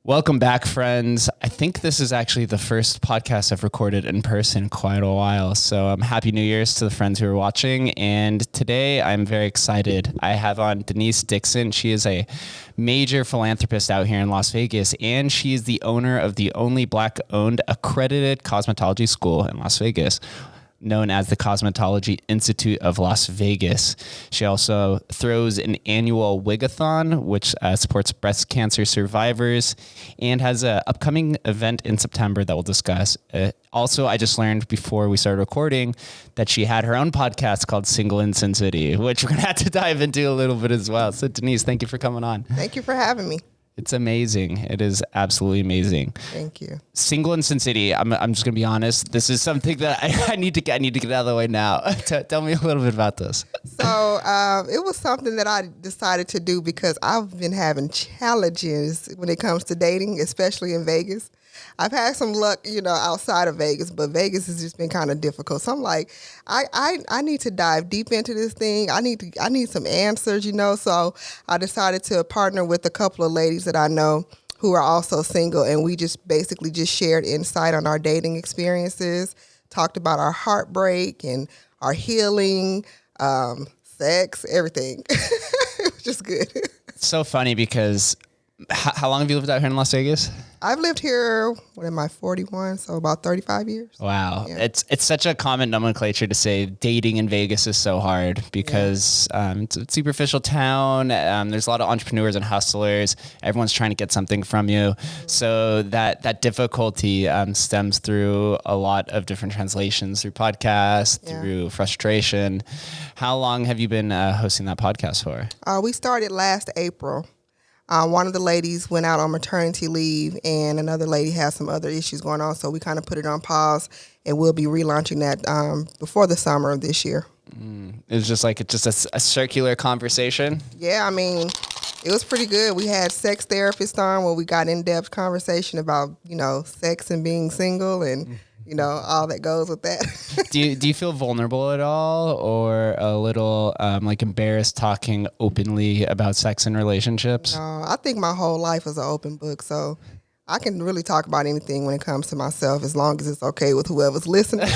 Welcome back, friends. I think this is actually the first podcast I've recorded in person in quite a while. So Happy New Year's to the friends who are watching. And today I'm very excited. I have on Denise Dixon. She is a major philanthropist out here in Las Vegas, and she is the owner of the only Black-owned accredited cosmetology school in Las Vegas, known as the Cosmetology Institute of Las Vegas. She also throws an annual Wig-a-thon, which supports breast cancer survivors, and has an upcoming event in September that we'll discuss. Also, I just learned before we started recording that she had her own podcast called Single in Sin City, which we're going to have to dive into a little bit as well. So Denise, thank you for coming on. Thank you for having me. It's amazing. It is absolutely amazing. Thank you. Single in Sin City. I'm just gonna be honest. This is something that I need to get out of the way now. Tell me a little bit about this. So it was something that I decided to do because I've been having challenges when it comes to dating, especially in Vegas. I've had some luck, outside of Vegas, but Vegas has just been kind of difficult. So I'm like, I need to dive deep into this thing. I need some answers, So I decided to partner with a couple of ladies that I know who are also single, and we just basically just shared insight on our dating experiences, talked about our heartbreak and our healing, sex, everything. It was just good. It's so funny because how long have you lived out here in Las Vegas? I've lived here, 41? So about 35 years. Wow. Yeah. It's such a common nomenclature to say dating in Vegas is so hard because it's a superficial town. There's a lot of entrepreneurs and hustlers. Everyone's trying to get something from you. So that difficulty stems through a lot of different translations, through podcasts, through frustration. How long have you been hosting that podcast for? We started last April. One of the ladies went out on maternity leave, and another lady has some other issues going on, so we kind of put it on pause, and we'll be relaunching that before the summer of this year. It's just a circular conversation? Yeah, it was pretty good. We had sex therapists on where we got in-depth conversation about, sex and being single and all that goes with that. Do you feel vulnerable at all, or a little embarrassed talking openly about sex and relationships? No, I think my whole life is an open book, so I can really talk about anything when it comes to myself as long as it's okay with whoever's listening.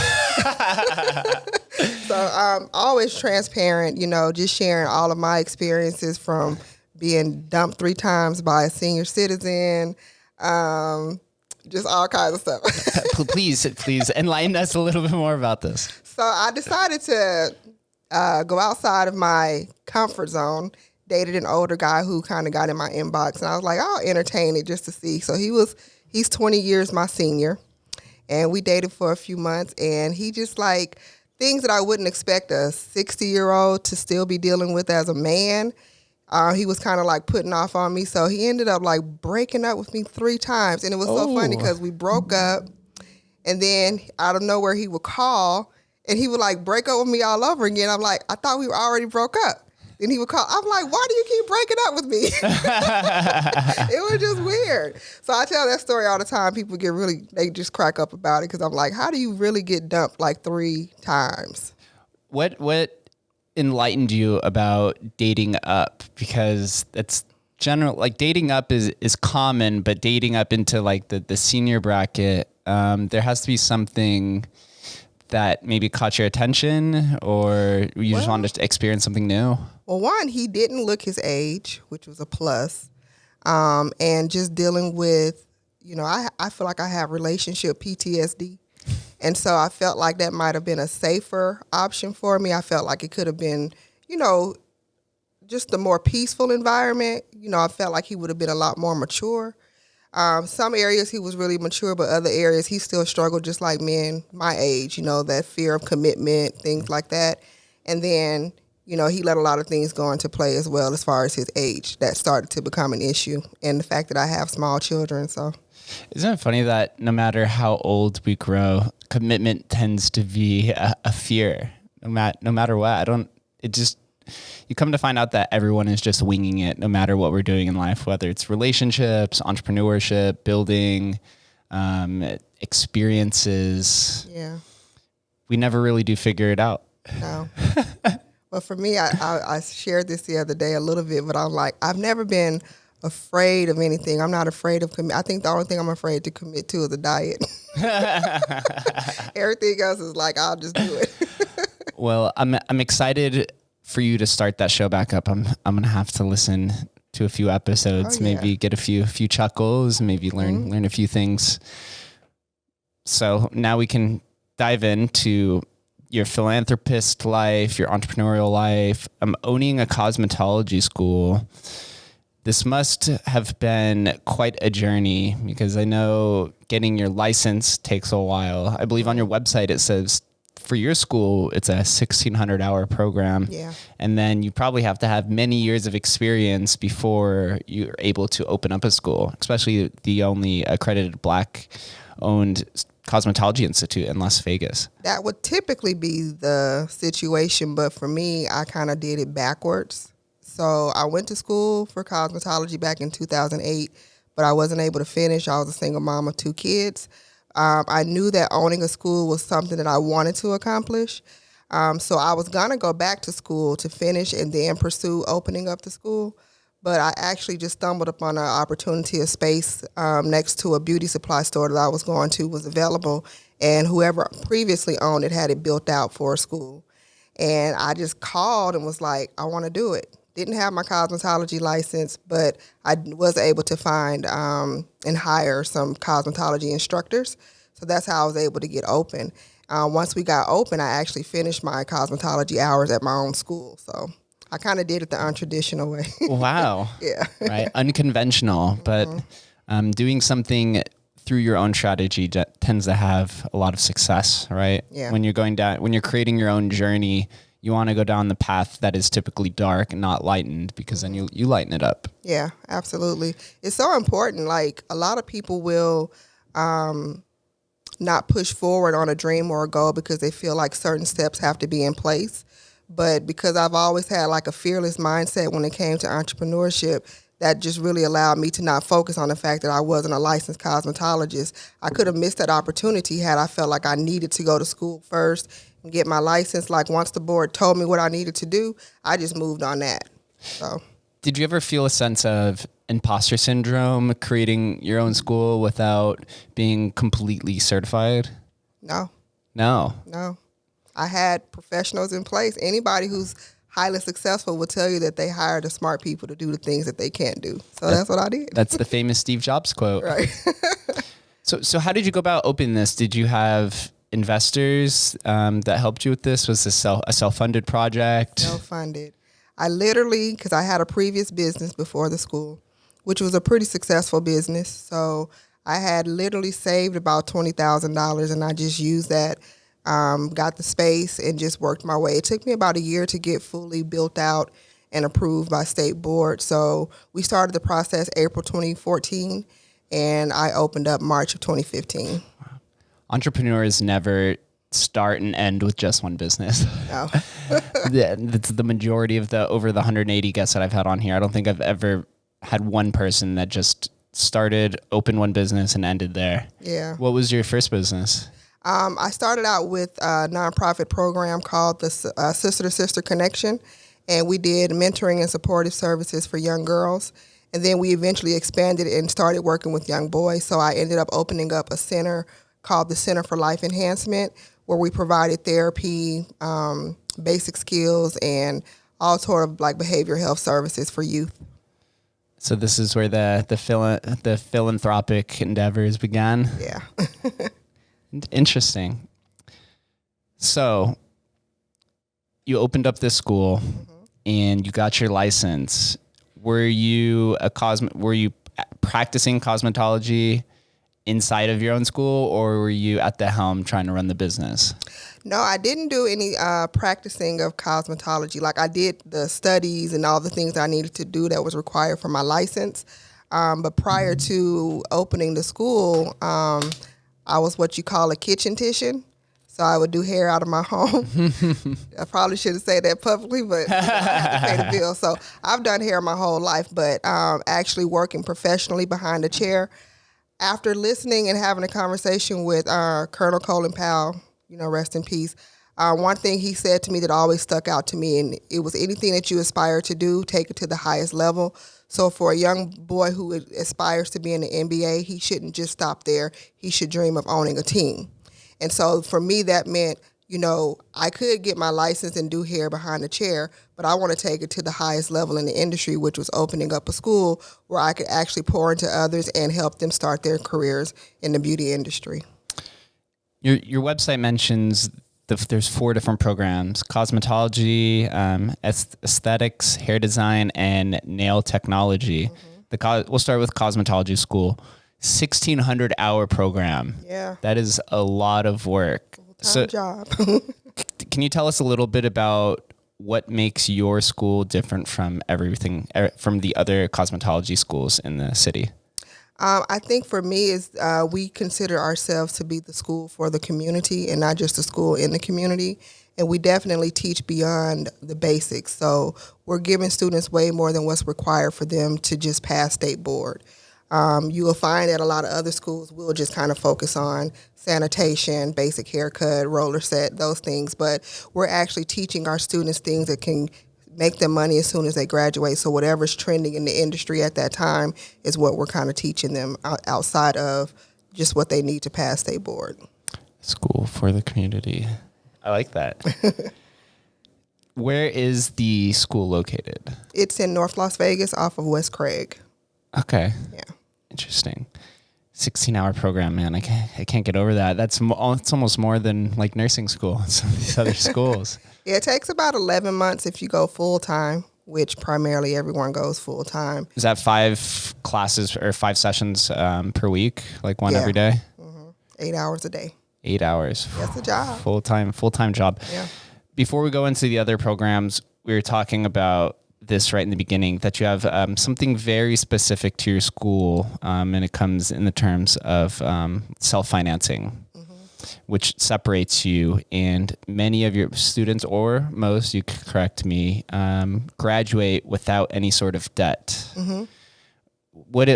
So I'm always transparent, just sharing all of my experiences from being dumped 3 times by a senior citizen, just all kinds of stuff. Please enlighten us a little bit more about this. So I decided to go outside of my comfort zone, dated an older guy who kind of got in my inbox, and I was like, I'll entertain it just to see. So he's 20 years my senior, and we dated for a few months, and he just like things that I wouldn't expect a 60-year-old to still be dealing with as a man. He was kind of like putting off on me. So he ended up like breaking up with me 3 times. And it was so funny because we broke up, and then out of nowhere he would call and he would like break up with me all over again. I'm like, I thought we already broke up. Then he would call. I'm like, why do you keep breaking up with me? It was just weird. So I tell that story all the time. People they just crack up about it because I'm like, how do you really get dumped like 3 times? What enlightened you about dating up? Because that's general, like dating up is common, but dating up into like the senior bracket, there has to be something that maybe caught your attention, or you just wanted to experience something new? Well, one, he didn't look his age, which was a plus. And just dealing with, I feel like I have relationship PTSD. And so I felt like that might have been a safer option for me. I felt like it could have been, just a more peaceful environment. I felt like he would have been a lot more mature. Some areas he was really mature, but other areas he still struggled just like men my age, that fear of commitment, things like that. And then, he let a lot of things go into play as well as far as his age. That started to become an issue. And the fact that I have small children, so. Isn't it funny that no matter how old we grow, commitment tends to be a fear, no matter what. You come to find out that everyone is just winging it no matter what we're doing in life, whether it's relationships, entrepreneurship, building, experiences. Yeah. We never really do figure it out. No. But for me, I shared this the other day a little bit, but I'm like, I've never been afraid of anything. I'm not afraid of I think the only thing I'm afraid to commit to is a diet. Everything else is like, I'll just do it. Well, I'm excited for you to start that show back up. I'm gonna have to listen to a few episodes, maybe get a few chuckles, maybe learn a few things. So now we can dive into your philanthropist life, your entrepreneurial life. I'm owning a cosmetology school. This must have been quite a journey because I know getting your license takes a while. I believe on your website it says for your school, it's a 1,600-hour program. Yeah. And then you probably have to have many years of experience before you're able to open up a school, especially the only accredited Black-owned Cosmetology Institute in Las Vegas. That would typically be the situation, but for me, I kind of did it backwards. So I went to school for cosmetology back in 2008, but I wasn't able to finish. I was a single mom of 2 kids. I knew that owning a school was something that I wanted to accomplish. So I was going to go back to school to finish and then pursue opening up the school. But I actually just stumbled upon an opportunity, a space next to a beauty supply store that I was going to was available. And whoever previously owned it had it built out for a school. And I just called and was like, I want to do it. Didn't have my cosmetology license, but I was able to find and hire some cosmetology instructors. So that's how I was able to get open. Once we got open, I actually finished my cosmetology hours at my own school. So I kind of did it the untraditional way. Wow. Yeah. Right. Unconventional, but doing something through your own strategy tends to have a lot of success, right? Yeah. When you're creating your own journey, you want to go down the path that is typically dark and not lightened, because then you lighten it up. Yeah, absolutely. It's so important. Like, a lot of people will not push forward on a dream or a goal because they feel like certain steps have to be in place. But because I've always had like a fearless mindset when it came to entrepreneurship, that just really allowed me to not focus on the fact that I wasn't a licensed cosmetologist. I could have missed that opportunity had I felt like I needed to go to school first and get my license. Like, once the board told me what I needed to do, I just moved on that. So, did you ever feel a sense of imposter syndrome creating your own school without being completely certified? No. I had professionals in place. Anybody who's highly successful will tell you that they hired the smart people to do the things that they can't do. So that's what I did. That's the famous Steve Jobs quote. Right. So how did you go about opening this? Did you have investors that helped you with this? Was this a self-funded project? Self-funded. I literally, because I had a previous business before the school, which was a pretty successful business. So I had literally saved about $20,000, and I just used that. Got the space and just worked my way. It took me about a year to get fully built out and approved by state board. So we started the process April 2014, and I opened up March of 2015. Wow. Entrepreneurs never start and end with just one business. No. That's the majority of over the 180 guests that I've had on here. I don't think I've ever had one person that just started, opened one business, and ended there. Yeah. What was your first business? I started out with a nonprofit program called the Sister to Sister Connection, and we did mentoring and supportive services for young girls. And then we eventually expanded and started working with young boys. So I ended up opening up a center called the Center for Life Enhancement, where we provided therapy, basic skills, and all sort of like behavioral health services for youth. So this is where the philanthropic endeavors began? Yeah. Interesting. So you opened up this school and you got your license. Were you practicing cosmetology inside of your own school, or were you at the helm trying to run the business? No, I didn't do any practicing of cosmetology. Like, I did the studies and all the things that I needed to do that was required for my license. But prior to opening the school, I was what you call a kitchen-tician. So I would do hair out of my home. I probably shouldn't say that publicly, but I had to pay the bill. So I've done hair my whole life, but actually working professionally behind a chair. After listening and having a conversation with Colonel Colin Powell, rest in peace, one thing he said to me that always stuck out to me, and it was, anything that you aspire to do, take it to the highest level. So for a young boy who aspires to be in the NBA, he shouldn't just stop there. He should dream of owning a team. And so for me, that meant, I could get my license and do hair behind a chair, but I want to take it to the highest level in the industry, which was opening up a school where I could actually pour into others and help them start their careers in the beauty industry. Your website mentions there's 4 different programs: cosmetology, aesthetics, hair design, and nail technology. We'll start with cosmetology school. 1,600-hour program. Yeah. That is a lot of work. Full-time job. Can you tell us a little bit about what makes your school different from from the other cosmetology schools in the city? I think for me is we consider ourselves to be the school for the community and not just a school in the community. And we definitely teach beyond the basics. So we're giving students way more than what's required for them to just pass state board. You will find that a lot of other schools will just kind of focus on sanitation, basic haircut, roller set, those things. But we're actually teaching our students things that can make them money as soon as they graduate. So whatever's trending in the industry at that time is what we're kind of teaching them outside of just what they need to pass state board. School for the community. I like that. Where is the school located? It's in North Las Vegas off of West Craig. Okay. Yeah. Interesting. 16-hour program, man. I can't get over that. It's almost more than like nursing school and some of these other schools. Yeah, it takes about 11 months if you go full time, which primarily everyone goes full time. Is that 5 classes or 5 sessions per week, like one every day? 8 hours a day. 8 hours. That's a job. Full-time job. Yeah. Before we go into the other programs, we were talking about this right in the beginning, that you have something very specific to your school, and it comes in the terms of self-financing, which separates you, and many of your students, or most, you can correct me, graduate without any sort of debt. What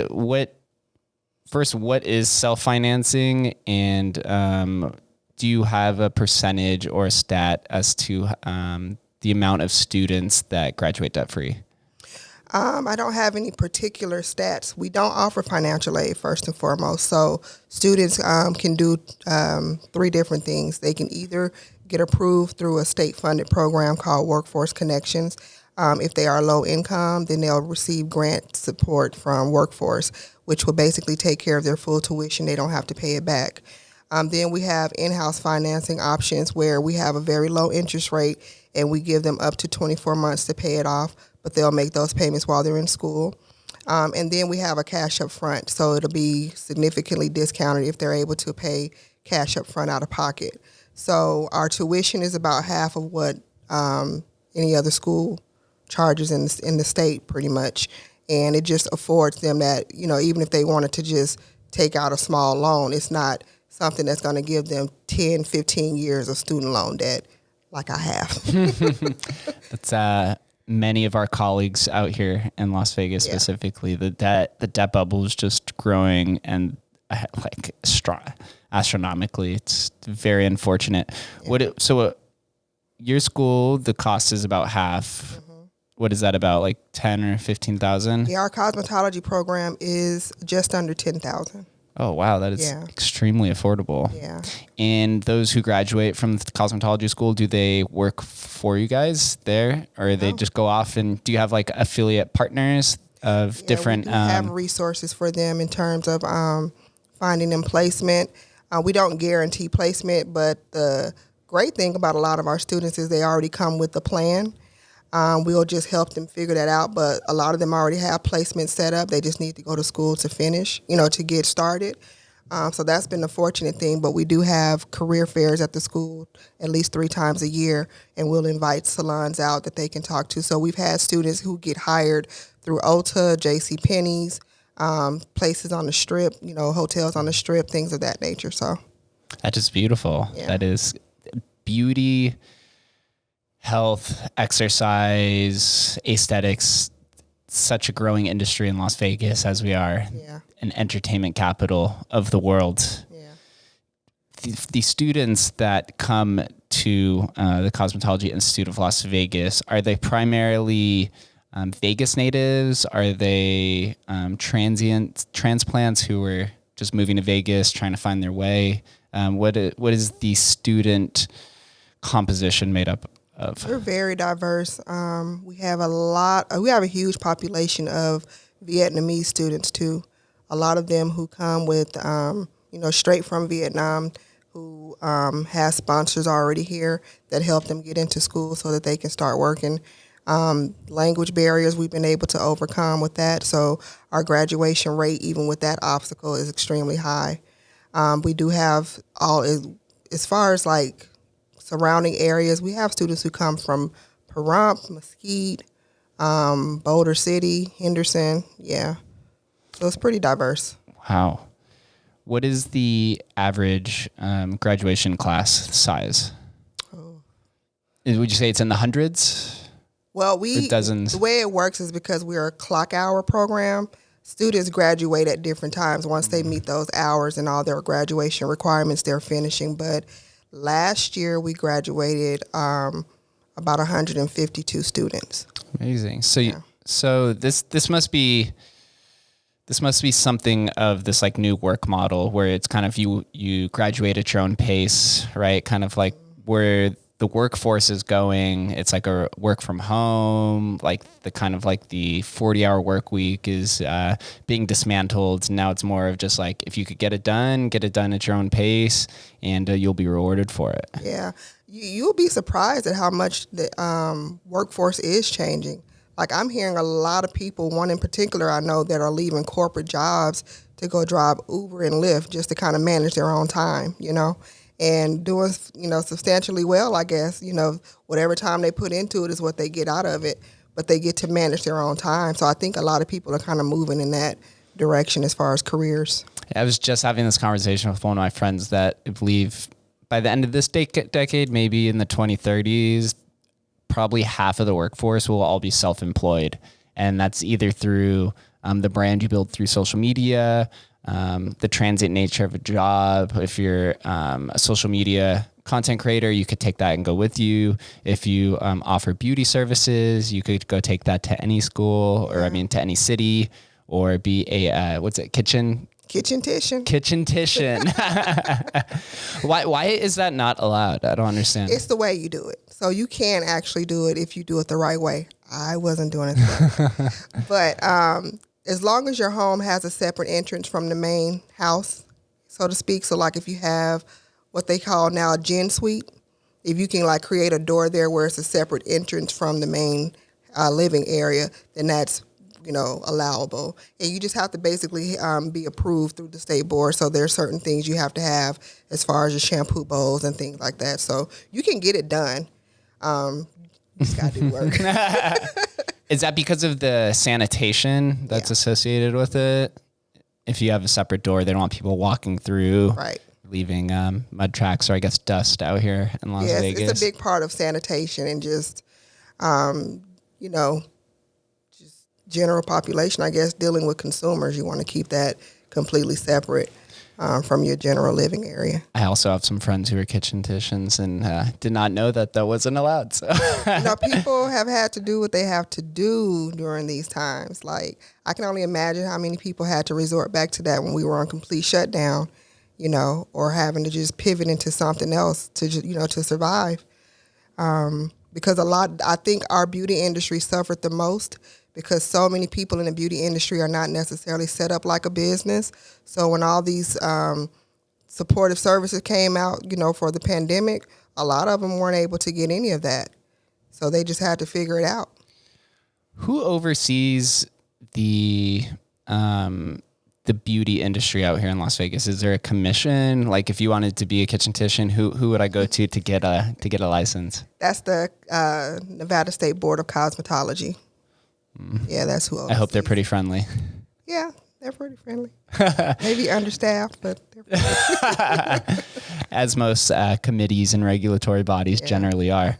is self-financing, and do you have a percentage or a stat as to the amount of students that graduate debt-free? I don't have any particular stats. We don't offer financial aid, first and foremost. So students can do 3 different things. They can either get approved through a state-funded program called Workforce Connections. If they are low income, then they'll receive grant support from Workforce, which will basically take care of their full tuition. They don't have to pay it back. Then we have in-house financing options where we have a very low interest rate and we give them up to 24 months to pay it off, but they'll make those payments while they're in school. And then we have a cash up front, so it'll be significantly discounted if they're able to pay cash up front out of pocket. So our tuition is about half of what any other school charges in the state pretty much. And it just affords them that, even if they wanted to just take out a small loan, it's not something that's going to give them 10, 15 years of student loan debt like I have. That's many of our colleagues out here in Las Vegas specifically. The debt bubble is just growing and astronomically. It's very unfortunate. Yeah. Your school, the cost is about half. What is that about, like 10 or 15,000? Yeah, our cosmetology program is just under 10,000. Oh, wow. That is extremely affordable. Yeah. And those who graduate from the cosmetology school, do they work for you guys there? Or they just go off, and do you have like affiliate partners of different? We do have resources for them in terms of finding them placement. We don't guarantee placement, but the great thing about a lot of our students is they already come with a plan. We'll just help them figure that out, but a lot of them already have placements set up. They just need to go to school to finish, to get started. So that's been the fortunate thing, but we do have career fairs at the school at least 3 times a year, and we'll invite salons out that they can talk to. So we've had students who get hired through Ulta, JCPenney's, places on the strip, hotels on the strip, things of that nature. So that's just beautiful. Yeah. That is beauty, health, exercise, aesthetics, such a growing industry in Las Vegas as we are an entertainment capital of the world. Yeah. The students that come to the Cosmetology Institute of Las Vegas, are they primarily Vegas natives? Are they transplants who were just moving to Vegas, trying to find their way? What is the student composition made up of? We're very diverse. We have a huge population of Vietnamese students too. A lot of them who come with, straight from Vietnam, who has sponsors already here that help them get into school so that they can start working. Language barriers we've been able to overcome with that, so our graduation rate, even with that obstacle, is extremely high. We do have as far as like surrounding areas, we have students who come from Pahrump, Mesquite, Boulder City, Henderson. Yeah, so it's pretty diverse. Wow. What is the average graduation class size? Oh. Would you say it's in the hundreds? Well, dozens? The way it works is because we're a clock hour program. Students graduate at different times. Once they meet those hours and all their graduation requirements, they're finishing. But last year we graduated about 152 students. Amazing. So this must be something of this like new work model where it's kind of you graduate at your own pace, right? Kind of like where the workforce is going. It's like a work from home, like the 40-hour work week is being dismantled. Now it's more of just like, if you could get it done at your own pace, and you'll be rewarded for it. Yeah. You'll be surprised at how much the workforce is changing. Like, I'm hearing a lot of people, one in particular I know, that are leaving corporate jobs to go drive Uber and Lyft just to kind of manage their own time, and doing, substantially well, I guess. Whatever time they put into it is what they get out of it, but they get to manage their own time. So I think a lot of people are kind of moving in that direction as far as careers. I was just having this conversation with one of my friends that believe by the end of this decade, maybe in the 2030s, probably half of the workforce will all be self-employed. And that's either through the brand you build through social media, the transit nature of a job. If you're a social media content creator, you could take that and go with you. If you offer beauty services, you could go take that to any school to any city, or be a, kitchen titian. Why is that not allowed? I don't understand. It's the way you do it. So you can actually do it if you do it the right way. I wasn't doing it the right way. But as long as your home has a separate entrance from the main house, so to speak. So like if you have what they call now a gen suite, if you can like create a door there where it's a separate entrance from the main living area, then that's allowable. And you just have to basically be approved through the state board. So there's certain things you have to have as far as your shampoo bowls and things like that. So you can get it done. You just got to do work. Is that because of the sanitation that's associated with it? If you have a separate door, they don't want people walking through, right, leaving mud tracks or I guess dust out here in Las Vegas. It's a big part of sanitation and just, just general population, I guess, dealing with consumers. You want to keep that completely separate from your general living area. I also have some friends who are kitchen titians and did not know that wasn't allowed. So. People have had to do what they have to do during these times. Like, I can only imagine how many people had to resort back to that when we were on complete shutdown, or having to just pivot into something else to, to survive. Because I think our beauty industry suffered the most because so many people in the beauty industry are not necessarily set up like a business. So when all these supportive services came out, for the pandemic, a lot of them weren't able to get any of that. So they just had to figure it out. Who oversees the beauty industry out here in Las Vegas? Is there a commission? Like, if you wanted to be a kitchen titian, who would I go to get a license? That's the Nevada State Board of Cosmetology. Yeah, that's who oversees. I hope they're pretty friendly. Yeah, they're pretty friendly. Maybe understaffed, but they're friendly. As most committees and regulatory bodies generally are.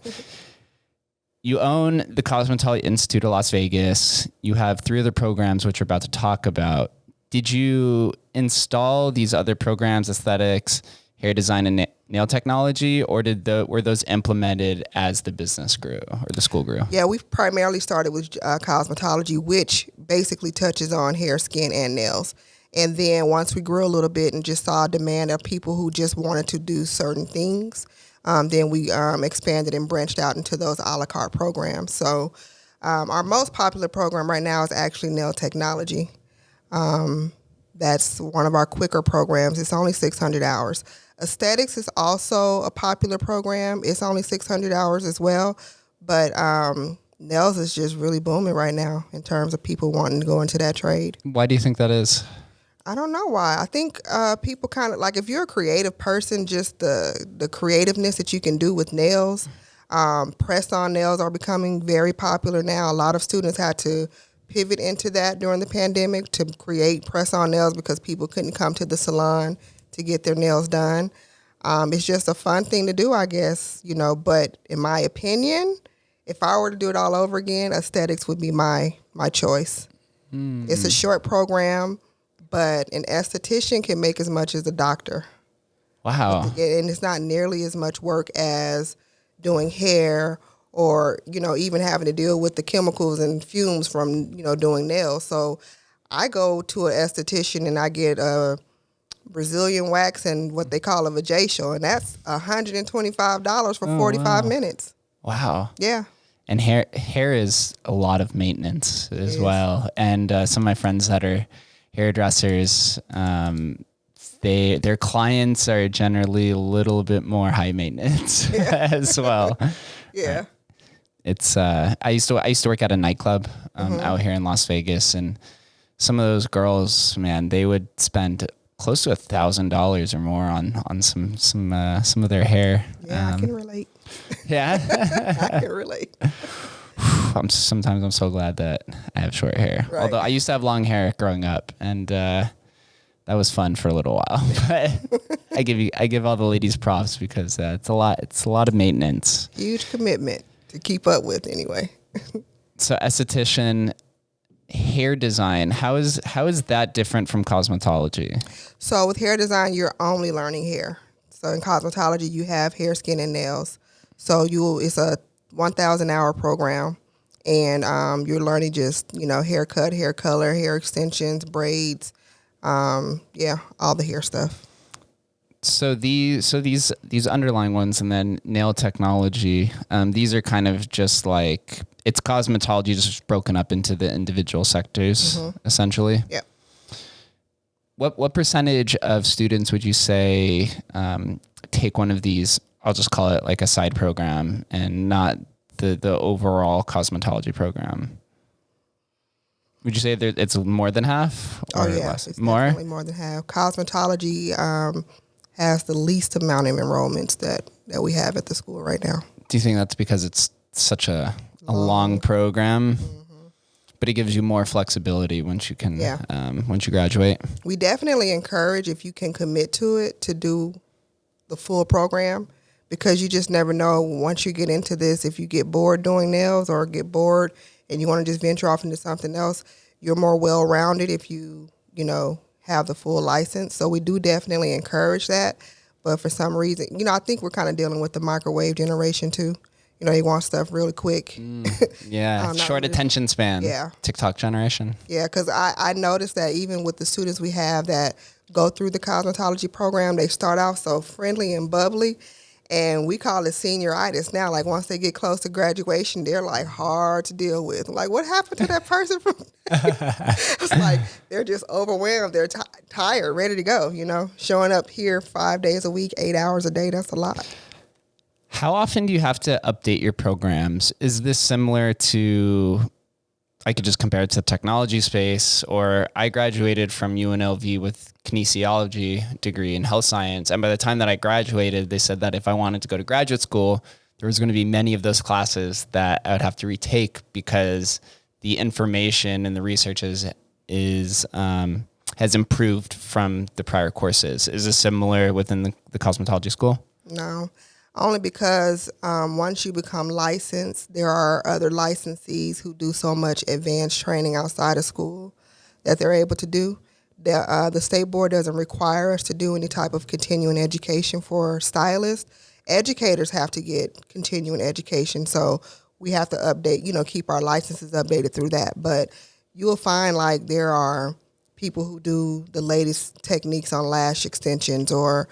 You own the Cosmetology Institute of Las Vegas. You have 3 other programs, which we're about to talk about. Did you install these other programs, aesthetics, hair design, and nail technology, or were those implemented as the business grew or the school grew? Yeah, we primarily started with cosmetology, which basically touches on hair, skin, and nails. And then once we grew a little bit and just saw a demand of people who just wanted to do certain things, then we expanded and branched out into those a la carte programs. So our most popular program right now is actually nail technology. That's one of our quicker programs. It's only 600 hours. Aesthetics is also a popular program. It's only 600 hours as well. But nails is just really booming right now in terms of people wanting to go into that trade. Why do you think that is? I don't know why. I think people kind of, like, if you're a creative person, just the creativeness that you can do with nails. Press-on nails are becoming very popular now. A lot of students had to pivot into that during the pandemic to create press-on nails because people couldn't come to the salon to get their nails done. It's just a fun thing to do, I guess, but in my opinion, if I were to do it all over again, aesthetics would be my choice. It's a short program, but an esthetician can make as much as a doctor. Wow. And it's not nearly as much work as doing hair or, even having to deal with the chemicals and fumes from, doing nails. So I go to an esthetician and I get a Brazilian wax and what they call a vajacial, and that's $125 for 45 minutes. Wow. Yeah. And hair is a lot of maintenance as well. And some of my friends that are hairdressers, their clients are generally a little bit more high maintenance as well. Yeah. It's I used to work at a nightclub out here in Las Vegas, and some of those girls, man, they would spend close to $1,000 or more on some of their hair. Yeah, I can relate. Yeah. I can relate. Sometimes I'm so glad that I have short hair. Right. Although I used to have long hair growing up, and that was fun for a little while. But I give all the ladies props because it's a lot of maintenance. Huge commitment to keep up with, anyway. So esthetician, hair design, how is that different from cosmetology? So with hair design, you're only learning hair. So in cosmetology, you have hair, skin, and nails. So it's a 1,000-hour program, and you're learning just haircut, hair color, hair extensions, braids, all the hair stuff. So these underlying ones, and then nail technology, these are kind of just like, it's cosmetology just broken up into the individual sectors, essentially. Yep. What percentage of students would you say take one of these? I'll just call it like a side program and not the overall cosmetology program. Would you say it's more than half or less? It's definitely more than half. Cosmetology has the least amount of enrollments that we have at the school right now. Do you think that's because it's such a long program, but it gives you more flexibility once you can once you graduate? We definitely encourage, if you can commit to it, to do the full program, because you just never know once you get into this, if you get bored doing nails or get bored and you want to just venture off into something else, you're more well-rounded if you have the full license. So we do definitely encourage that. But for some reason, I think we're kind of dealing with the microwave generation too. They want stuff really quick. Yeah, short attention span. Yeah. TikTok generation. Yeah, because I noticed that even with the students we have that go through the cosmetology program, they start off so friendly and bubbly, and we call it senioritis now. Like, once they get close to graduation, they're like hard to deal with. Like, what happened to that person? It's like they're just overwhelmed. They're tired, ready to go, Showing up here 5 days a week, 8 hours a day, that's a lot. How often do you have to update your programs? Is this similar to, I could just compare it to the technology space, or I graduated from UNLV with kinesiology degree in health science. And by the time that I graduated, they said that if I wanted to go to graduate school, there was going to be many of those classes that I would have to retake because the information and the research has improved from the prior courses. Is this similar within the cosmetology school? No. Only because once you become licensed, there are other licensees who do so much advanced training outside of school that they're able to do. The state board doesn't require us to do any type of continuing education for stylists. Educators have to get continuing education, so we have to update, keep our licenses updated through that. But you will find like there are people who do the latest techniques on lash extensions or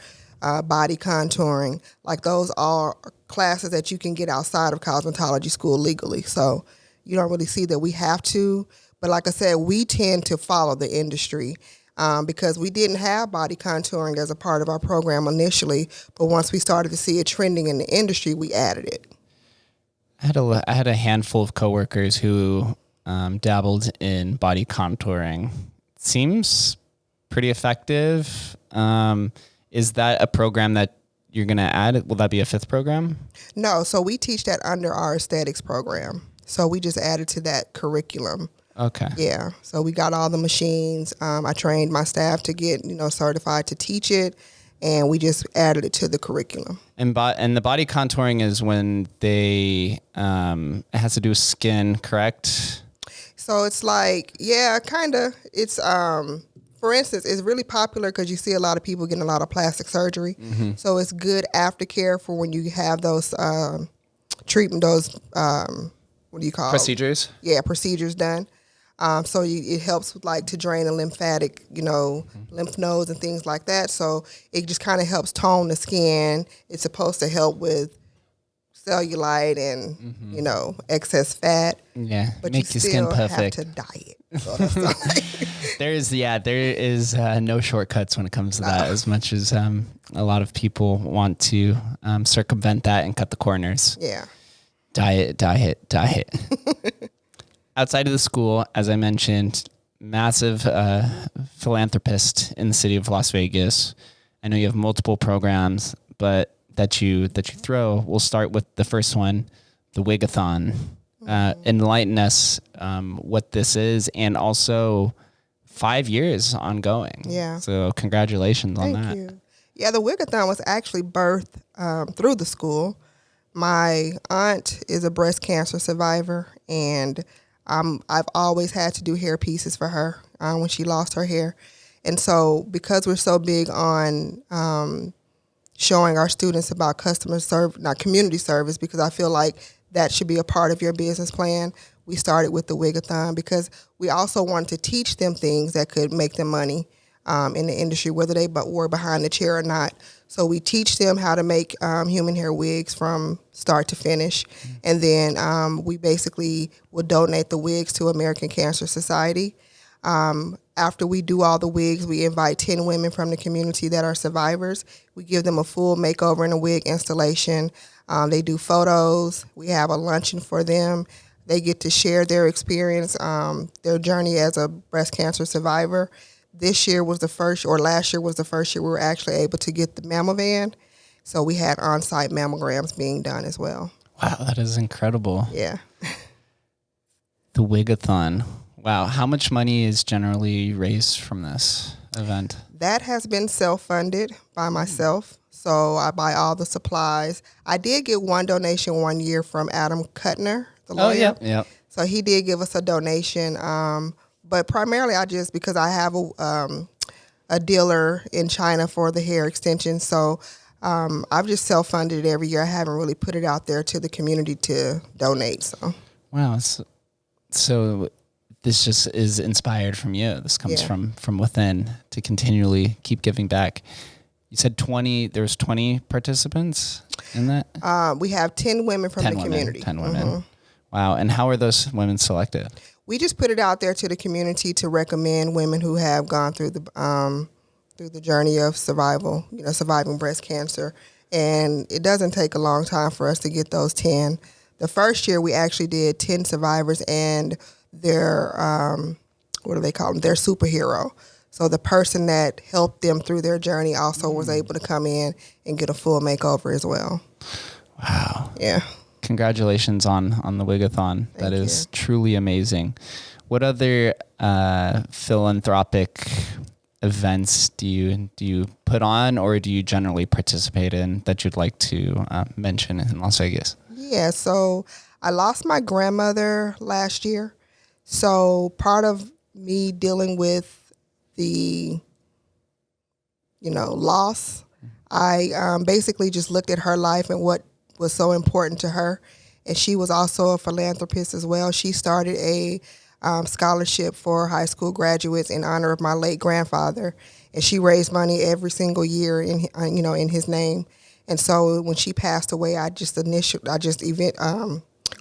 body contouring. Like those are classes that you can get outside of cosmetology school legally. So you don't really see that we have to. But like I said, we tend to follow the industry because we didn't have body contouring as a part of our program initially. But once we started to see it trending in the industry, we added it. I had a handful of coworkers who dabbled in body contouring. Seems pretty effective. Is that a program that you're going to add? Will that be a fifth program? No, so we teach that under our aesthetics program. So we just added to that curriculum. Okay. Yeah. So we got all the machines. I trained my staff to get, certified to teach it, and we just added it to the curriculum. And the body contouring is when it has to do with skin, correct? So it's like, yeah, kind of. It's, for instance, it's really popular because you see a lot of people getting a lot of plastic surgery. Mm-hmm. So it's good aftercare for when you have those treatment, those, what do you call procedures? Yeah, procedures done. So it helps with to drain the lymphatic, lymph nodes and things like that. So it just kind of helps tone the skin. It's supposed to help with cellulite and, excess fat. Yeah, but make you your skin still perfect. have to diet. So that's there is no shortcuts when it comes to that, as much as a lot of people want to circumvent that and cut the corners. Yeah. Diet. Outside of the school, as I mentioned, massive philanthropist in the city of Las Vegas. I know you have multiple programs, but that you throw. We'll start with the first one, the Wig-a-thon. Enlighten us what this is, and also 5 years ongoing. Yeah. So congratulations on that. Thank you. Yeah, the Wig-a-thon was actually birthed through the school. My aunt is a breast cancer survivor, and I've always had to do hair pieces for her when she lost her hair. And so because we're so big on showing our students about community service, because I feel like that should be a part of your business plan, we started with the Wig-a-thon because we also wanted to teach them things that could make them money in the industry, whether they were behind the chair or not. So we teach them how to make human hair wigs from start to finish. And then we basically will donate the wigs to American Cancer Society. After we do all the wigs, we invite 10 women from the community that are survivors. We give them a full makeover and a wig installation. They do photos. We have a luncheon for them. They get to share their experience, their journey as a breast cancer survivor. Last year was the first year we were actually able to get the mammo van. So we had on-site mammograms being done as well. Wow, that is incredible. Yeah. The Wig-a-thon. Wow. How much money is generally raised from this event? That has been self-funded by myself. So I buy all the supplies. I did get one donation one year from Adam Kuttner, the lawyer. Oh, yeah. So he did give us a donation. But primarily because I have a dealer in China for the hair extensions. So I've just self-funded it every year. I haven't really put it out there to the community to donate. So. Wow. So this just is inspired from you. This comes from within to continually keep giving back. You said there was 20 participants in that? We have 10 women from the community. 10 women. Mm-hmm. Wow. And how are those women selected? We just put it out there to the community to recommend women who have gone through the journey of surviving breast cancer. And it doesn't take a long time for us to get those 10. The first year we actually did 10 survivors and their, what do they call them? Their superhero. So the person that helped them through their journey also was able to come in and get a full makeover as well. Wow. Yeah. Congratulations on the Wig-a-thon. That is truly amazing. What other philanthropic events do you put on, or do you generally participate in that you'd like to mention in Las Vegas? Yeah, so I lost my grandmother last year. So part of me dealing with the, loss. I basically just looked at her life and what was so important to her. And she was also a philanthropist as well. She started a scholarship for high school graduates in honor of my late grandfather. And she raised money every single year in his name. And so when she passed away, I just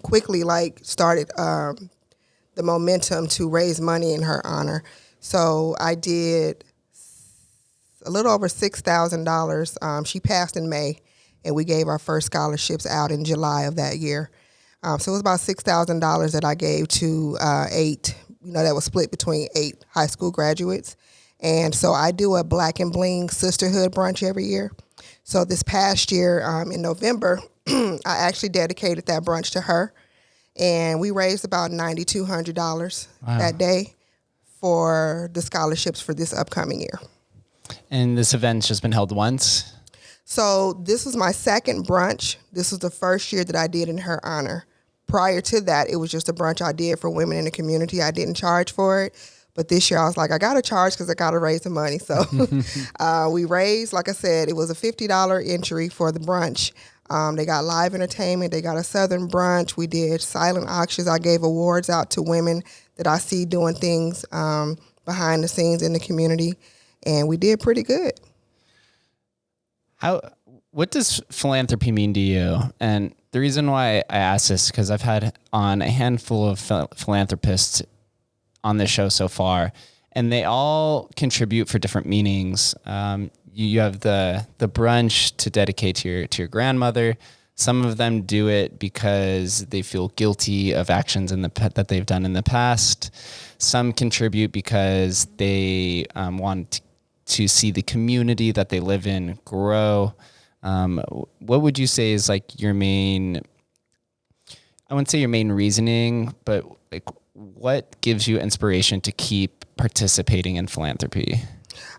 quickly started the momentum to raise money in her honor. So I did a little over $6,000. She passed in May, and we gave our first scholarships out in July of that year. So it was about $6,000 that I gave to 8, that was split between 8 high school graduates. And so I do a Black and Bling sisterhood brunch every year. So this past year in November, I actually dedicated that brunch to her. And we raised about $9,200 that day for the scholarships for this upcoming year. And this event's just been held once? So this was my second brunch. This was the first year that I did in her honor. Prior to that, it was just a brunch I did for women in the community. I didn't charge for it. But this year I was like, I got to charge because I got to raise the money. So we raised, like I said, it was a $50 entry for the brunch. They got live entertainment. They got a Southern brunch. We did silent auctions. I gave awards out to women that I see doing things behind the scenes in the community. And we did pretty good. What does philanthropy mean to you? And the reason why I ask this is because I've had on a handful of philanthropists on this show so far, and they all contribute for different meanings. You have the brunch to dedicate to your grandmother. Some of them do it because they feel guilty of actions that they've done in the past. Some contribute because they want to see the community that they live in grow. What would you say is like your main, I wouldn't say your main reasoning, but like what gives you inspiration to keep participating in philanthropy?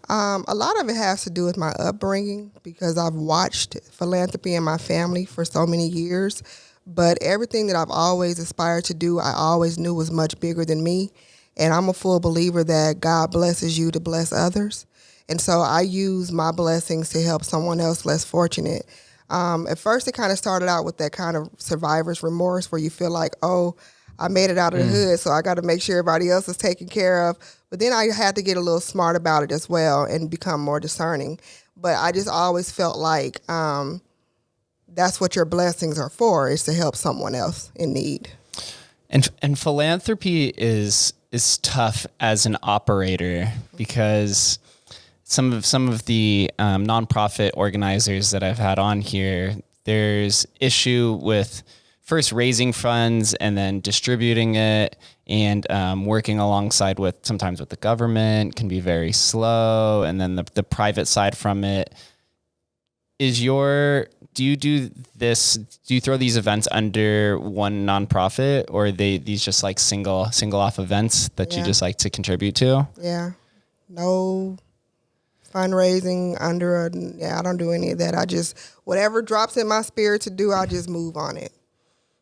A lot of it has to do with my upbringing because I've watched philanthropy in my family for so many years. But everything that I've always aspired to do, I always knew was much bigger than me. And I'm a full believer that God blesses you to bless others. And so I use my blessings to help someone else less fortunate. At first, it kind of started out with that kind of survivor's remorse where you feel like, oh, I made it out of the hood, so I got to make sure everybody else is taken care of. But then I had to get a little smart about it as well and become more discerning. But I just always felt like that's what your blessings are for, is to help someone else in need. And philanthropy is tough as an operator because some of the nonprofit organizers that I've had on here, there's issue with first raising funds and then distributing it, and working alongside sometimes with the government can be very slow, and then the private side from it. Do you throw these events under one nonprofit, or are these just like single off events that you just like to contribute to? Yeah, no fundraising I don't do any of that. I just, whatever drops in my spirit to do, I just move on it.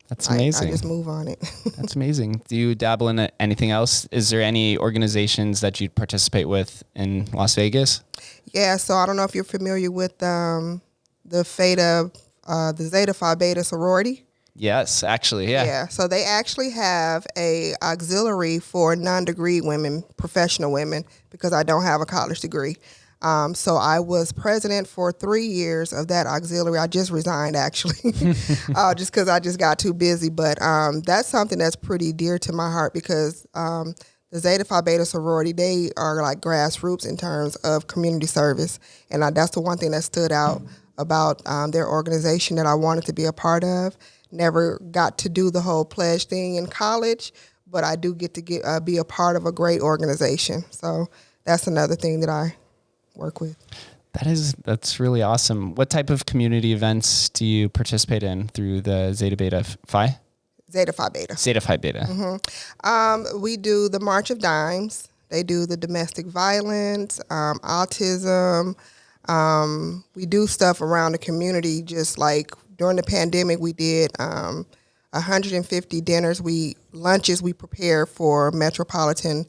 That's amazing. I just move on it. That's amazing. Do you dabble in anything else? Is there any organizations that you'd participate with in Las Vegas? Yeah, so I don't know if you're familiar with the Zeta Phi Beta sorority. Yes, actually, yeah. Yeah, so they actually have a auxiliary for non-degree women, professional women, because I don't have a college degree. So I was president for 3 years of that auxiliary. I just resigned, actually, just because I just got too busy. But that's something that's pretty dear to my heart because the Zeta Phi Beta sorority, they are like grassroots in terms of community service. And that's the one thing that stood out about their organization that I wanted to be a part of. Never got to do the whole pledge thing in college, but I do get to be a part of a great organization. So that's another thing that I work with. That's really awesome. What type of community events do you participate in through the Zeta Beta Phi? Zeta Phi Beta. Zeta Phi Beta. Mm-hmm. We do the March of Dimes. They do the domestic violence, autism. We do stuff around the community. Just like during the pandemic, we did 150 dinners. Lunches we prepare for metropolitan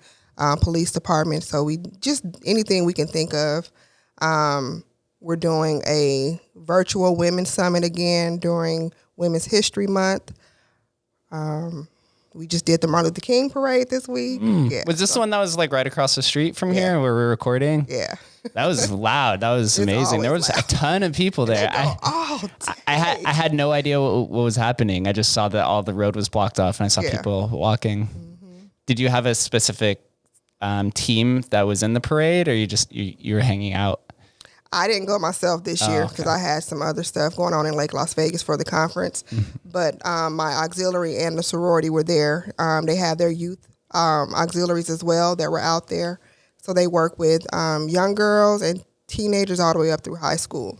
police department. So we just anything we can think of. We're doing a virtual women's summit again during Women's History Month. We just did the Martin Luther King parade this week. Yeah, Was this the one that was like right across the street from here where we're recording? Yeah. That was loud. That was amazing. There was loud. a ton of people there. I had no idea what was happening. I just saw that all the road was blocked off and I saw people walking. Mm-hmm. Did you have a specific team that was in the parade, or you were hanging out? I didn't go myself this year because I had some other stuff going on in Lake Las Vegas for the conference. But my auxiliary and the sorority were there. They had their youth auxiliaries as well that were out there. So they work with young girls and teenagers all the way up through high school.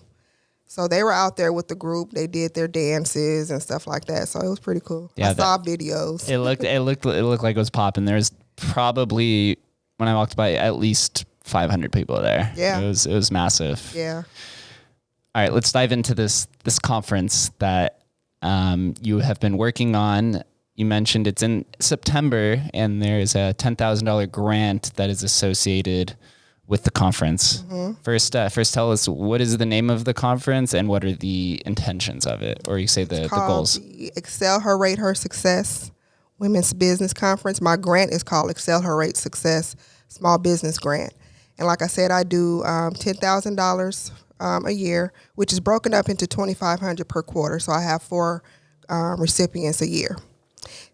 So they were out there with the group. They did their dances and stuff like that. So it was pretty cool. Yeah, I saw videos. It looked like it was popping. There's probably, when I walked by, at least 500 people there. Yeah. It was massive. Yeah. All right, let's dive into this conference that you have been working on. You mentioned it's in September, and there's a $10,000 grant that is associated with the conference. Mm-hmm. First, tell us, what is the name of the conference and what are the intentions of it? Or you say the goals. The AccelHERate Her Success Women's Business Conference. My grant is called AccelHERate Success Small Business Grant. And like I said, I do $10,000 a year, which is broken up into $2,500 per quarter. So I have 4 recipients a year.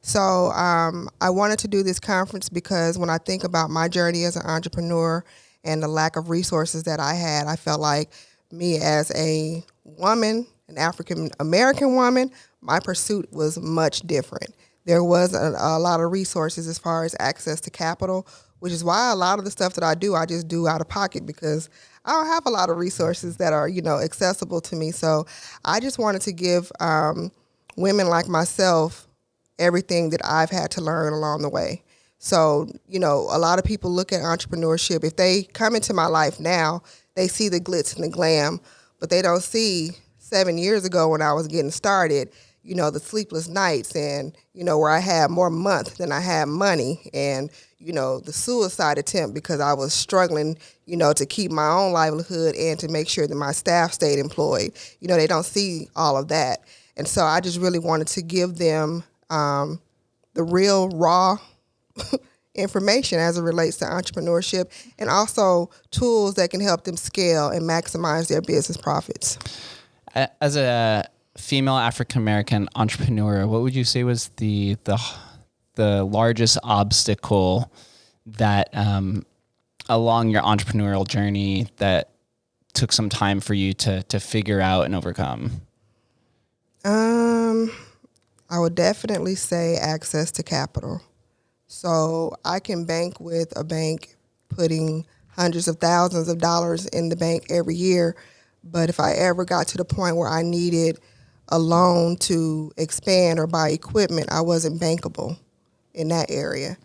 So I wanted to do this conference because when I think about my journey as an entrepreneur and the lack of resources that I had, I felt like me as a woman, an African-American woman, my pursuit was much different. There was a lot of resources as far as access to capital, which is why a lot of the stuff that I just do out of pocket because I don't have a lot of resources that are, accessible to me. So I just wanted to give women like myself everything that I've had to learn along the way. So, a lot of people look at entrepreneurship. If they come into my life now, they see the glitz and the glam, but they don't see 7 years ago when I was getting started, the sleepless nights and, where I had more month than I had money and, the suicide attempt because I was struggling, to keep my own livelihood and to make sure that my staff stayed employed. They don't see all of that. And so I just really wanted to give them the real raw information as it relates to entrepreneurship and also tools that can help them scale and maximize their business profits. As a female African-American entrepreneur, what would you say was the largest obstacle that along your entrepreneurial journey that took some time for you to figure out and overcome? I would definitely say access to capital. So I can bank with a bank putting hundreds of thousands of dollars in the bank every year. But if I ever got to the point where I needed a loan to expand or buy equipment, I wasn't bankable in that area.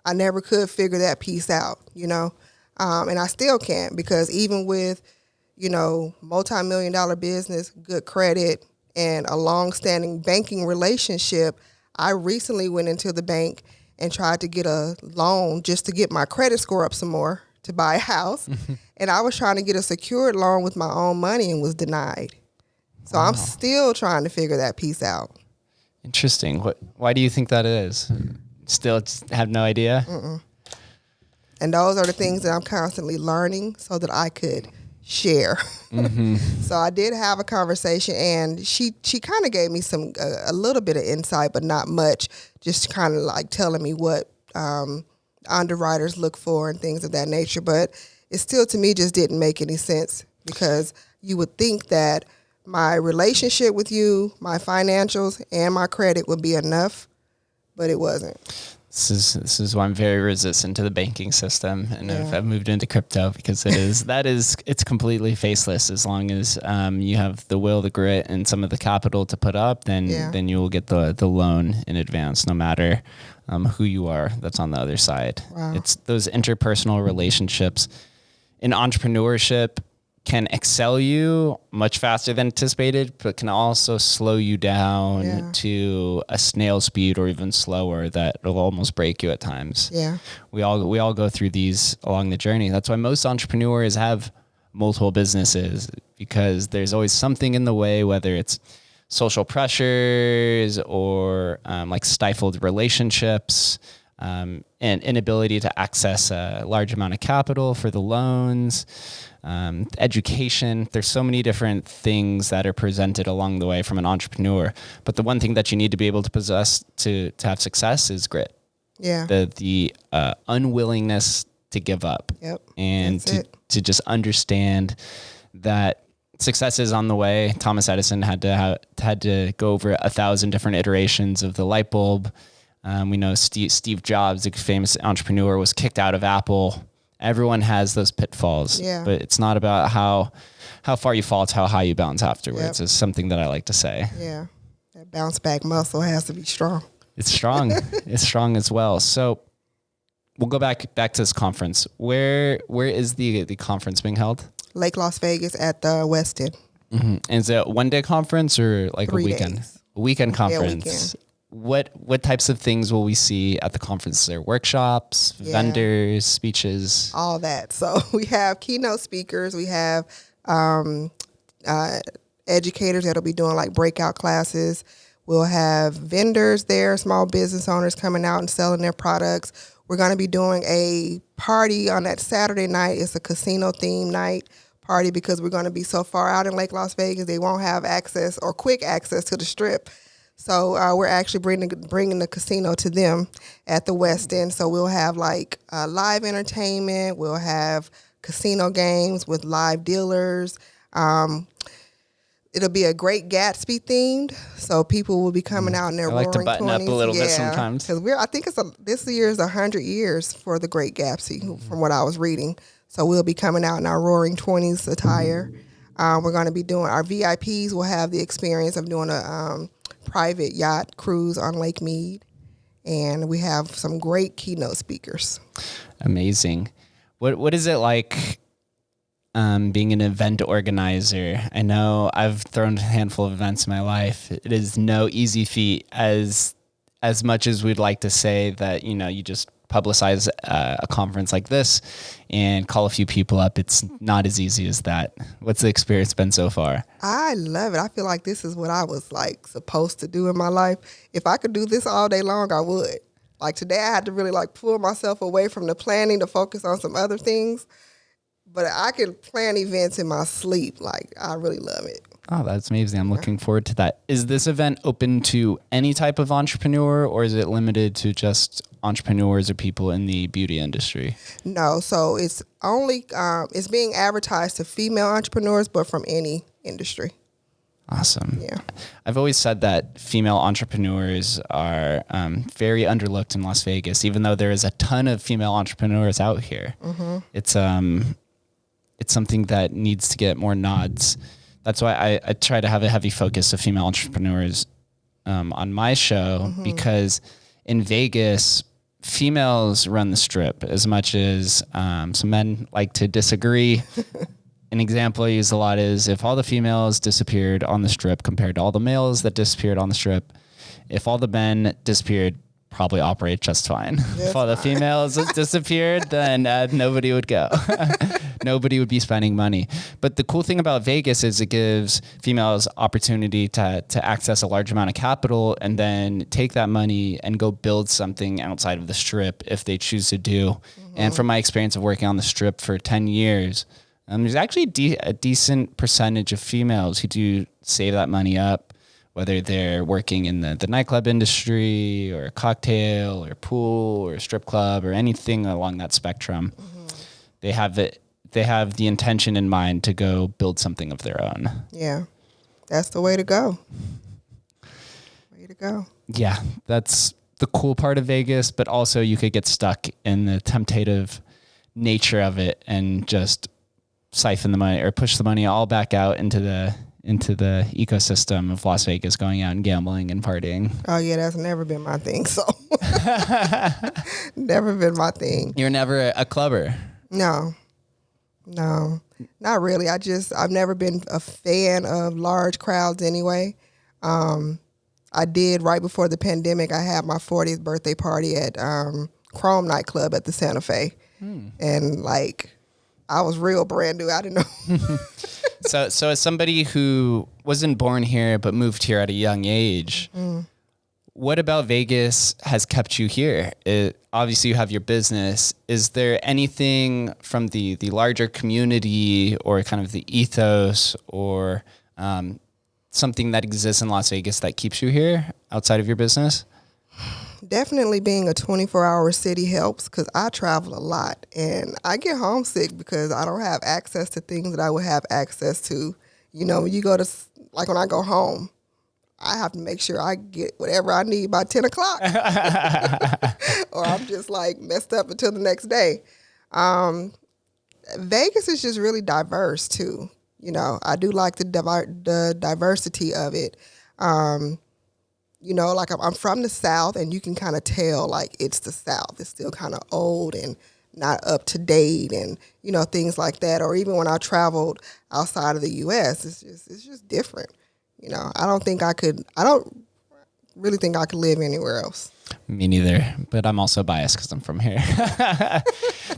I never could figure that piece out, and I still can't because even with, multi-million-dollar business, good credit, and a long-standing banking relationship, I recently went into the bank and tried to get a loan just to get my credit score up some more to buy a house. And I was trying to get a secured loan with my own money and was denied. So wow. I'm still trying to figure that piece out. Interesting. Why do you think that is? Still have no idea? Mm-mm. And those are the things that I'm constantly learning so that I could share. Mm-hmm. So I did have a conversation and she kind of gave me a little bit of insight, but not much, just kind of like telling me what underwriters look for and things of that nature. But it still, to me, just didn't make any sense because you would think that my relationship with you, my financials, and my credit would be enough, but it wasn't. This is why I'm very resistant to the banking system, and I've moved into crypto because it's completely faceless. As long as you have the will, the grit, and some of the capital to put up, then you will get the loan in advance, no matter who you are that's on the other side. Wow. It's those interpersonal relationships in entrepreneurship. can excel you much faster than anticipated, but can also slow you down to a snail speed or even slower that will almost break you at times. Yeah. We all go through these along the journey. That's why most entrepreneurs have multiple businesses, because there's always something in the way, whether it's social pressures or like stifled relationships, and inability to access a large amount of capital for the loans, education. There's so many different things that are presented along the way from an entrepreneur. But the one thing that you need to be able to possess to have success is grit. Yeah. The unwillingness to give up. Yep. And to just understand that success is on the way. Thomas Edison had to go over 1,000 different iterations of the light bulb. We know Steve Jobs, the famous entrepreneur, was kicked out of Apple. Everyone has those pitfalls, but it's not about how far you fall, it's how high you bounce afterwards. It's something that I like to say. Yeah. That bounce back muscle has to be strong. It's strong. It's strong as well. So we'll go back to this conference. Where is the conference being held? Lake Las Vegas at the West End. Mm-hmm. And is it a one-day conference or like 3 a weekend? days. A weekend conference. Weekend. What types of things will we see at the conference? Is there workshops, vendors, speeches? All that. So we have keynote speakers. We have educators that'll be doing like breakout classes. We'll have vendors there, small business owners coming out and selling their products. We're going to be doing a party on that Saturday night. It's a casino theme night party because we're going to be so far out in Lake Las Vegas, they won't have access or quick access to the Strip. So we're actually bringing the casino to them at the West End. So we'll have like live entertainment. We'll have casino games with live dealers. It'll be a Great Gatsby themed, so people will be coming out in their roaring 20s. I like to button up a little bit sometimes. Because I think this year is 100 years for the Great Gatsby, from what I was reading. So we'll be coming out in our roaring 20s attire. We're going to be doing, our VIPs will have the experience of doing a private yacht cruise on Lake Mead. And we have some great keynote speakers. Amazing. What is it like being an event organizer? I know I've thrown a handful of events in my life. It is no easy feat, as much as we'd like to say that, you just publicize a conference like this and call a few people up. It's not as easy as that. What's the experience been so far? I love it. I feel like this is what I was like supposed to do in my life. If I could do this all day long, I would. Like today, I had to really like pull myself away from the planning to focus on some other things. But I can plan events in my sleep. Like, I really love it. Oh, that's amazing. I'm looking forward to that. Is this event open to any type of entrepreneur, or is it limited to just entrepreneurs or people in the beauty industry? No. So it's only, it's being advertised to female entrepreneurs, but from any industry. Awesome. Yeah. I've always said that female entrepreneurs are very underlooked in Las Vegas, even though there is a ton of female entrepreneurs out here. Mm-hmm. It's something that needs to get more nods. That's why I try to have a heavy focus of female entrepreneurs on my show, because in Vegas, females run the Strip as much as some men like to disagree. An example I use a lot is if all the females disappeared on the Strip compared to all the males that disappeared on the Strip, if all the men disappeared, probably operate just fine. If all the females disappeared, then nobody would go. Nobody would be spending money. But the cool thing about Vegas is it gives females opportunity to access a large amount of capital and then take that money and go build something outside of the Strip if they choose to do. Mm-hmm. And from my experience of working on the Strip for 10 years, there's actually a decent percentage of females who do save that money up, whether they're working in the nightclub industry or a cocktail or pool or a strip club or anything along that spectrum. Mm-hmm. They have the intention in mind to go build something of their own. Yeah, that's the way to go. Way to go. Yeah, that's the cool part of Vegas, but also you could get stuck in the temptative nature of it and just siphon the money or push the money all back out into the ecosystem of Las Vegas, going out and gambling and partying. Oh yeah, that's never been my thing. So never been my thing. You're never a clubber. No. Not really. I've never been a fan of large crowds anyway. I did right before the pandemic. I had my 40th birthday party at Chrome nightclub at the Santa Fe. And like, I was real brand new. I didn't know. So as somebody who wasn't born here but moved here at a young age, what about Vegas has kept you here? Obviously, you have your business. Is there anything from the larger community or kind of the ethos or something that exists in Las Vegas that keeps you here outside of your business? Definitely being a 24-hour city helps because I travel a lot and I get homesick because I don't have access to things that I would have access to. You know, when you go to, like when I go home, I have to make sure I get whatever I need by 10 o'clock or I'm just like messed up until the next day. Vegas is just really diverse too. You know, I do like the diversity of it. You know, like I'm from the South and you can kind of tell like it's the South. It's still kind of old and not up to date and, you know, things like that. Or even when I traveled outside of the U.S., it's just different. You know, I don't really think I could live anywhere else. Me neither, but I'm also biased because I'm from here.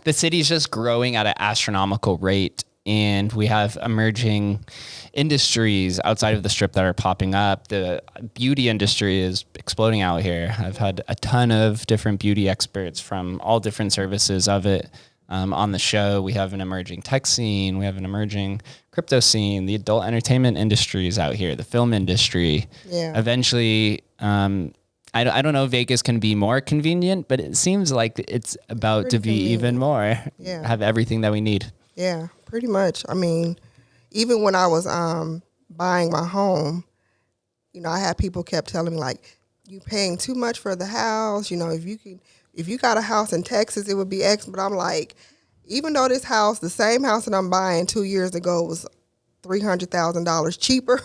The city's just growing at an astronomical rate. And we have emerging industries outside of the Strip that are popping up. The beauty industry is exploding out here. I've had a ton of different beauty experts from all different services of it on the show. We have an emerging tech scene. We have an emerging crypto scene. The adult entertainment industry is out here. The film industry. Yeah. Eventually, I don't know if Vegas can be more convenient, but it seems like it's about to be even more. Yeah. Have everything that we need. Yeah, pretty much. I mean, even when I was buying my home, you know, I had people kept telling me like, you paying too much for the house. You know, if you got a house in Texas, it would be X. But I'm like, even though this house, the same house that I'm buying 2 years ago was $300,000 cheaper,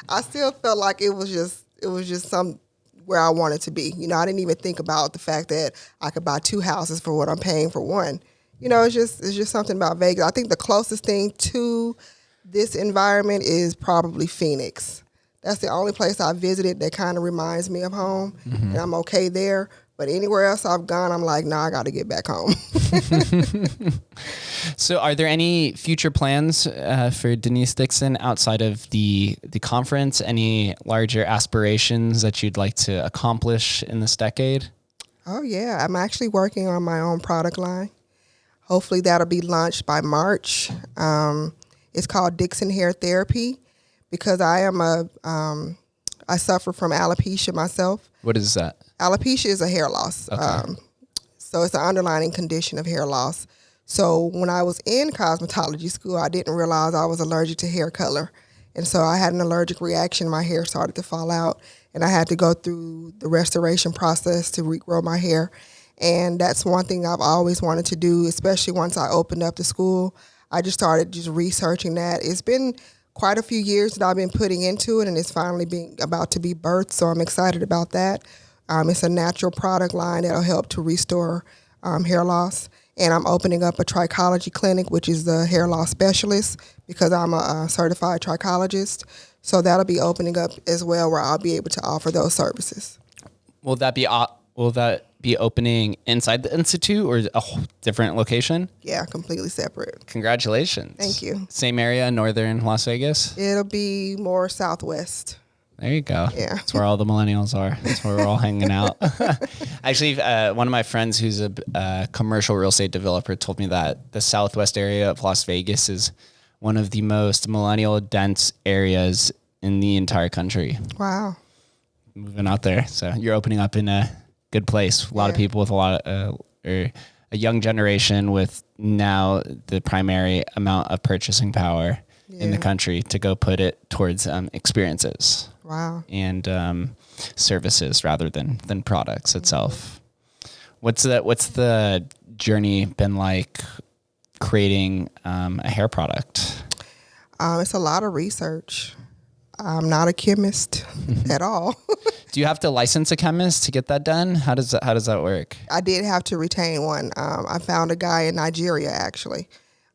I still felt like it was just some where I wanted to be. You know, I didn't even think about the fact that I could buy 2 houses for what I'm paying for one. You know, it's just something about Vegas. I think the closest thing to this environment is probably Phoenix. That's the only place I visited that kind of reminds me of home, and I'm okay there. But anywhere else I've gone, I'm like, nah, I got to get back home. So are there any future plans for Denise Dixon outside of the conference? Any larger aspirations that you'd like to accomplish in this decade? Oh, yeah. I'm actually working on my own product line. Hopefully that'll be launched by March. It's called Dixon Hair Therapy because I suffer from alopecia myself. What is that? Alopecia is a hair loss. Okay. So it's an underlying condition of hair loss. So when I was in cosmetology school, I didn't realize I was allergic to hair color. And so I had an allergic reaction. My hair started to fall out and I had to go through the restoration process to regrow my hair. And that's one thing I've always wanted to do, especially once I opened up the school. I just started just researching that. It's been quite a few years that I've been putting into it, and it's finally about to be birthed, so I'm excited about that. It's a natural product line that'll help to restore hair loss. And I'm opening up a trichology clinic, which is the hair loss specialist, because I'm a certified trichologist. So that'll be opening up as well, where I'll be able to offer those services. Will that be opening inside the institute or a whole different location? Yeah, completely separate. Congratulations. Thank you. Same area, northern Las Vegas? It'll be more southwest. There you go. Yeah. That's where all the millennials are. That's where we're all hanging out. Actually, one of my friends who's a commercial real estate developer told me that the southwest area of Las Vegas is one of the most millennial dense areas in the entire country. Wow. Moving out there. So you're opening up in a good place. A lot of people with or a young generation with now the primary amount of purchasing power in the country to go put it towards experiences. Wow. And services rather than products itself. What's the journey been like creating a hair product? It's a lot of research. I'm not a chemist at all. Do you have to license a chemist to get that done? How does that work? I did have to retain one. I found a guy in Nigeria, actually.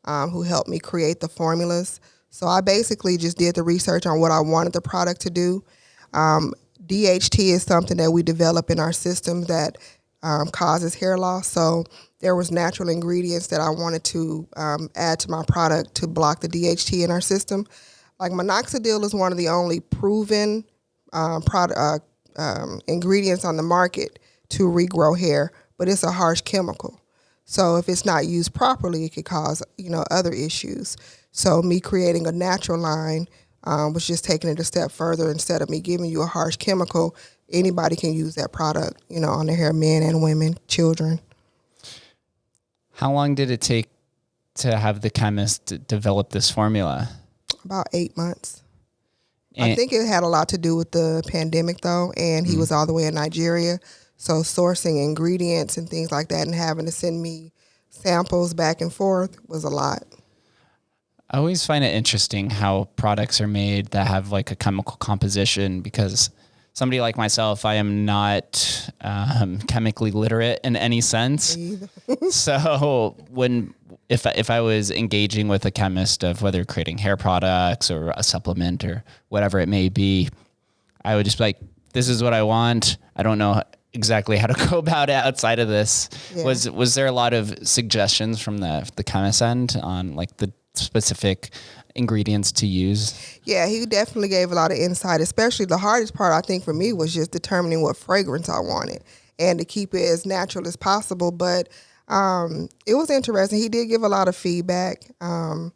who helped me create the formulas. So I basically just did the research on what I wanted the product to do. DHT is something that we develop in our system that causes hair loss. So there was natural ingredients that I wanted to add to my product to block the DHT in our system. Like minoxidil is one of the only proven ingredients on the market to regrow hair, but it's a harsh chemical. So if it's not used properly, it could cause, other issues. So me creating a natural line was just taking it a step further. Instead of me giving you a harsh chemical, anybody can use that product, on their hair, men and women, children. How long did it take to have the chemist develop this formula? About 8 months. And I think it had a lot to do with the pandemic, though, and he was all the way in Nigeria. So sourcing ingredients and things like that and having to send me samples back and forth was a lot. I always find it interesting how products are made that have like a chemical composition, because somebody like myself, I am not chemically literate in any sense. So if I was engaging with a chemist of whether creating hair products or a supplement or whatever it may be, I would just be like, this is what I want. I don't know exactly how to go about it outside of this. Yeah. Was there a lot of suggestions from the chemist end on like the specific ingredients to use? Yeah, he definitely gave a lot of insight, especially the hardest part I think for me was just determining what fragrance I wanted and to keep it as natural as possible. But it was interesting. He did give a lot of feedback. A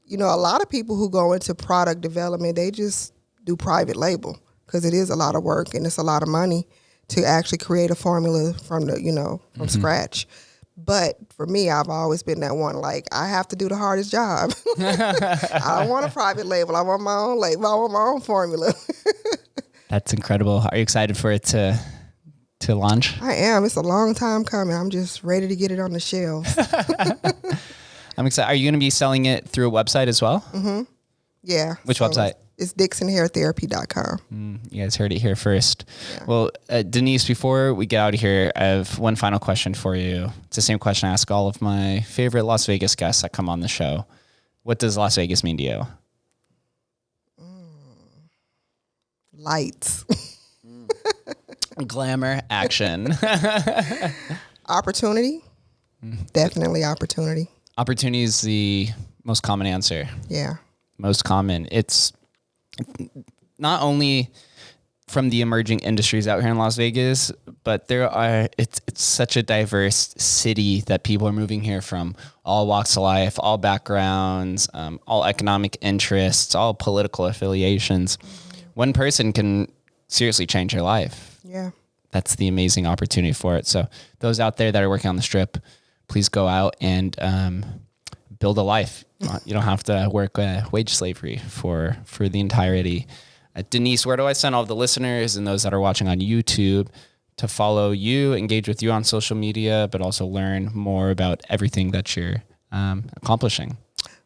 lot of people who go into product development, they just do private label because it is a lot of work and it's a lot of money to actually create a formula from from scratch. But for me, I've always been that one, like, I have to do the hardest job. I don't want a private label. I want my own label. I want my own formula. That's incredible. Are you excited for it to launch? I am. It's a long time coming. I'm just ready to get it on the shelves. I'm excited. Are you going to be selling it through a website as well? Mm-hmm. Yeah. Which website? It's DixonHairTherapy.com. You guys heard it here first. Yeah. Well, Denise, before we get out of here, I have one final question for you. It's the same question I ask all of my favorite Las Vegas guests that come on the show. What does Las Vegas mean to you? Lights. Glamour, action. Opportunity. Definitely opportunity. Opportunity is the most common answer. Yeah. Most common. It's not only from the emerging industries out here in Las Vegas, but it's such a diverse city that people are moving here from all walks of life, all backgrounds, all economic interests, all political affiliations. One person can seriously change your life. Yeah. That's the amazing opportunity for it. So those out there that are working on the Strip, please go out and build a life. You don't have to work wage slavery for the entirety. Denise, where do I send all the listeners and those that are watching on YouTube to follow you, engage with you on social media, but also learn more about everything that you're accomplishing?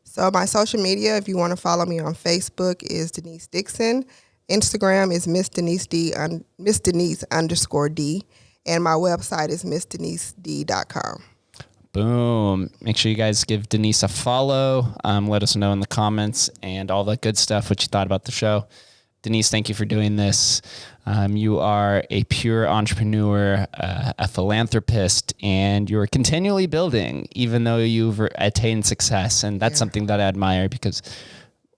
So my social media, if you want to follow me on Facebook, is Denise Dixon. Instagram is Miss Denise D, Miss Denise _D, and my website is MissDeniseD.com. Boom. Make sure you guys give Denise a follow. Let us know in the comments and all that good stuff, what you thought about the show. Denise, thank you for doing this. You are a pure entrepreneur, a philanthropist, and you're continually building, even though you've attained success. And that's something that I admire, because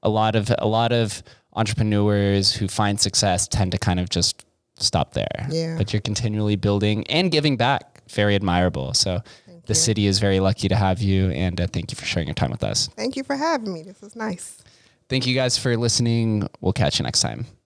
a lot of entrepreneurs who find success tend to kind of just stop there. Yeah. But you're continually building and giving back. Very admirable. So the city is very lucky to have you, and thank you for sharing your time with us. Thank you for having me. This was nice. Thank you guys for listening. We'll catch you next time.